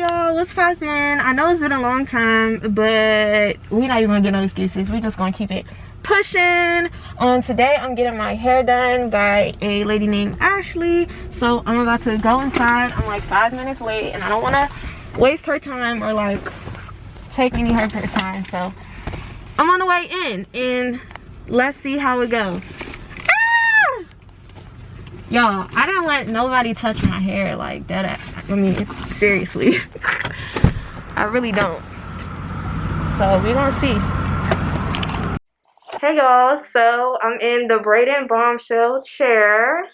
y'all, what's poppin'? I know it's been a long time, but we not even gonna get no excuses. We just gonna keep it pushing. Today I'm getting my hair done by a lady named Ashley. So I'm about to go inside. I'm like 5 minutes late and I don't wanna waste her time or like take any of her time. So I'm on the way in and let's see how it goes. Ah! Y'all, I didn't let nobody touch my hair like that. I mean, seriously. I really don't. So we're gonna see. Hey y'all, so I'm in the braid and bombshell chair.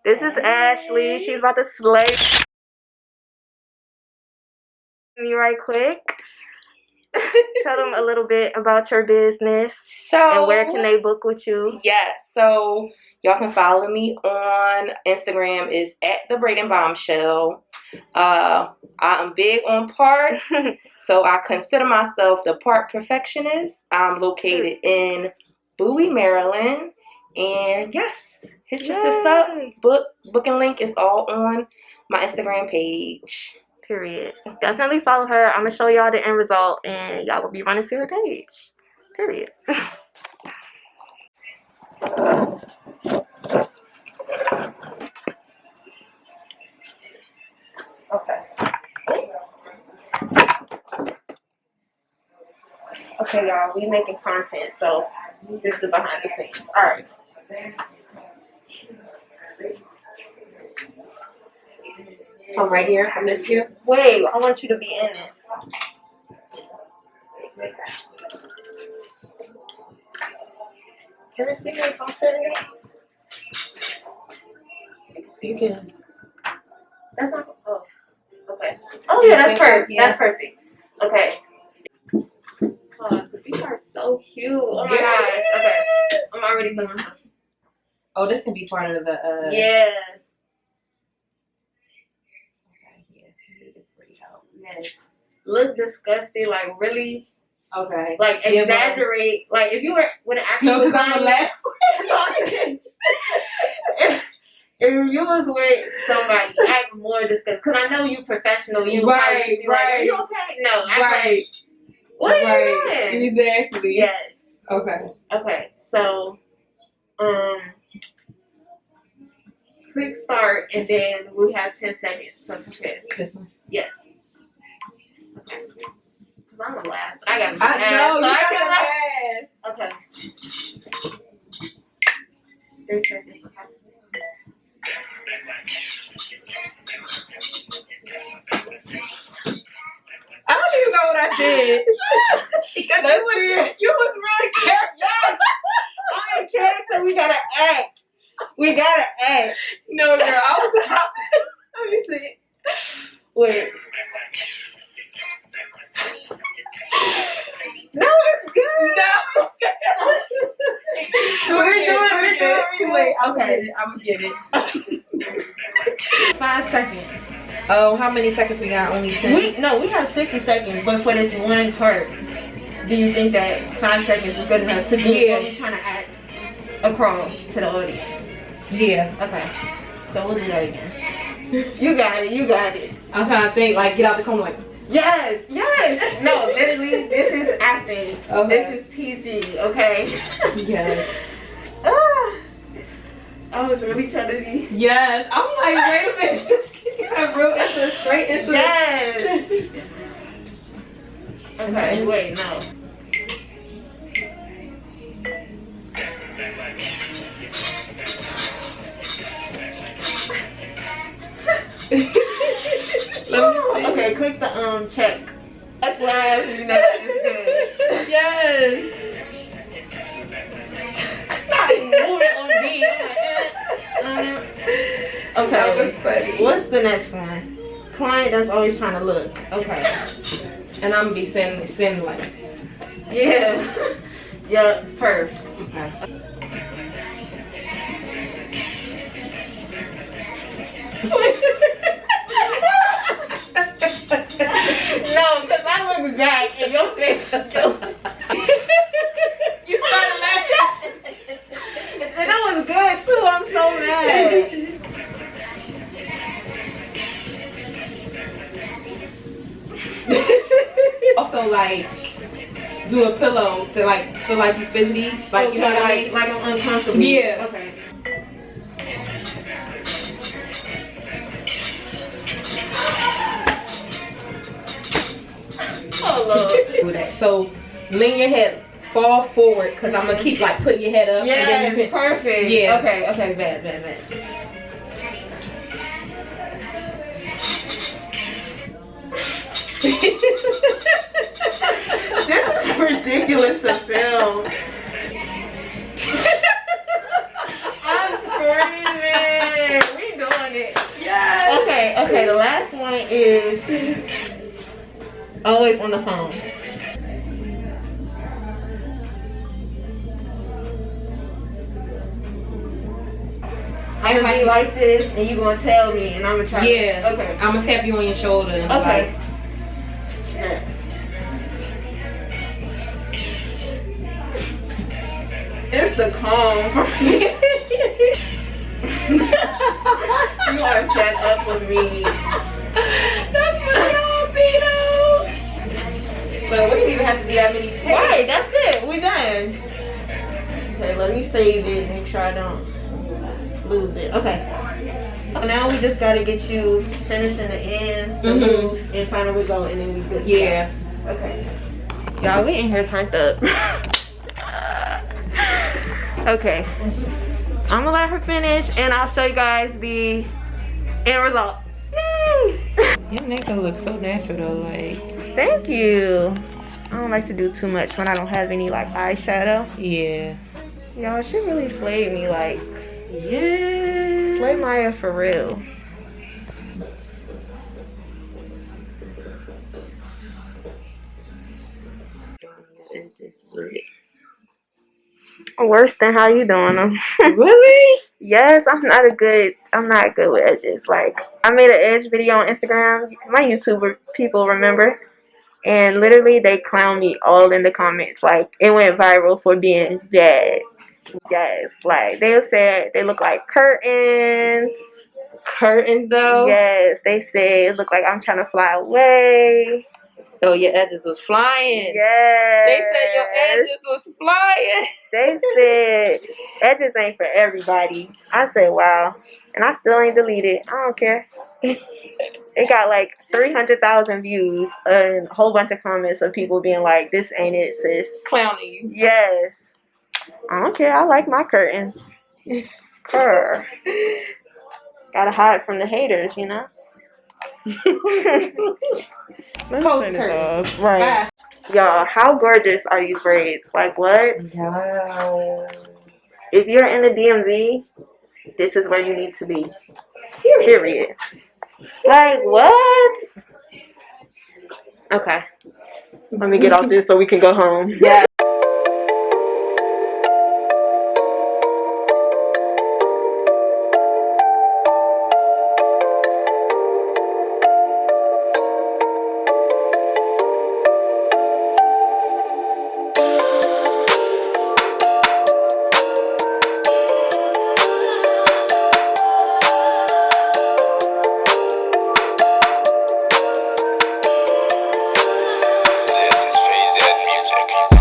This is Ashley. She's about to slay me right quick. Tell them a little bit about your business. And where can they book with you? Yeah, so y'all can follow me on Instagram. Is at the braid and bombshell. I am big on parts, so I consider myself the part perfectionist. I'm located in Bowie, Maryland, and yes, hit your sis up. Booking link is all on my Instagram page. Period. Definitely follow her. I'm gonna show y'all the end result, and y'all will be running to her page. Period. Okay, y'all, we making content, so this is behind the scenes. All right. From right here, from this here. Wait, I want you to be in it. Can I see your content? You can. That's not. Oh, okay. Oh yeah, that's perfect. Yeah. That's perfect. Okay. Oh, these are so cute. Oh my gosh. Okay, I'm already feeling them. Oh, this can be part of the. Yeah. Yes. Look disgusting, like really. Okay. Like exaggerate. Like if you were with an actual. No, because I'm gonna laugh. if you was with somebody, act more disgusting. Because I know you professional. You right. Like, are you okay? No, act like. What are you doing? Exactly. Yes. Okay. Okay. So, quick start, and then we have 10 seconds to prepare. This one. Yes. Okay. Cause I'm gonna laugh. But I gotta. I know. So You I gotta laugh. Okay. 3 seconds. Okay. I don't even know what I did. Because you was really careful. Yes. I'm in character. We gotta act. We gotta act. No, girl. I was. Let me see. Wait. No, it's good. No. We're doing Wait, okay, I'm gonna get it. 5 seconds. Oh, how many seconds we got? Only 10? We have 60 seconds, but for this one part, do you think that 5 seconds is good enough to get what we're trying to act across to the audience? Yeah. Okay. So we'll do that again. You got it. You got it. I'm trying to think. Like, get out the corner. Like. Yes. Yes. No, literally, this is acting. Okay. This is TG. Okay. Yes. I was really trying to be. Yes. I'm like, wait a minute. This got real into straight into. Yes. Okay. Wait. No. Okay, click the check. That's why you know it's good. Yes. Not moving on me. Okay. That was funny. What's the next one? Client that's always trying to look. Okay. And I'm gonna be sending like. Yeah. Yeah. Perfect. Okay. No, because I look back and your face is still. You started laughing. And that was good too. I'm so mad. also like do a pillow to like feel like you fidgety, like you know what I mean? Like I'm uncomfortable. Yeah. Okay. Oh Lord. Do that. So lean your head, fall forward, cause I'm gonna keep like putting your head up. Yeah, and then you can, perfect. Yeah. Okay, bad. This is ridiculous to film. I'm screaming. We doing it. Yes. Okay, the last one is always on the phone. I'm gonna be like this, and you gonna tell me, and I'm gonna try. Yeah. Okay. I'm gonna tap you on your shoulder. And be Okay. like, It's the calm for me. You are fed up with me. That's what y'all be though. But we didn't even have to do that many takes. Right, that's it. We done. Okay, let me save it. Make sure I don't lose it. Okay. So now we just gotta get you finishing the ends, the loops, and final result, and then we good. Yeah. Okay. Y'all, we in here turned up. Okay. I'm gonna let her finish, and I'll show you guys the end result. Yay! Your makeup looks so natural though, like. Thank you. I don't like to do too much when I don't have any like eyeshadow. Yeah. Y'all, she really flayed me like. Yeah. Slay Maya for real. Worse than how you doing them. Really? Yes, I'm not good with edges. Like, I made an edge video on Instagram. My YouTuber people remember. And literally they clown me all in the comments. Like, it went viral for being bad. Yes. Like, they said they look like curtains. Curtains though? Yes, they said it looked like I'm trying to fly away. Oh, your edges was flying. Yes. They said your edges was flying. They said edges ain't for everybody. I said, wow. And I still ain't deleted. I don't care. It got like 300,000 views and a whole bunch of comments of people being like, this ain't it, sis. Clowning you. Yes. I don't care. I like my curtains. Purr. Gotta hide from the haters, you know? Close the curtains. Right. Y'all, how gorgeous are these braids? Like, what? Wow. If you're in the DMV, this is where you need to be. Period. Like, what? Okay. Let me get off this so we can go home. Yeah. This is Phase Music.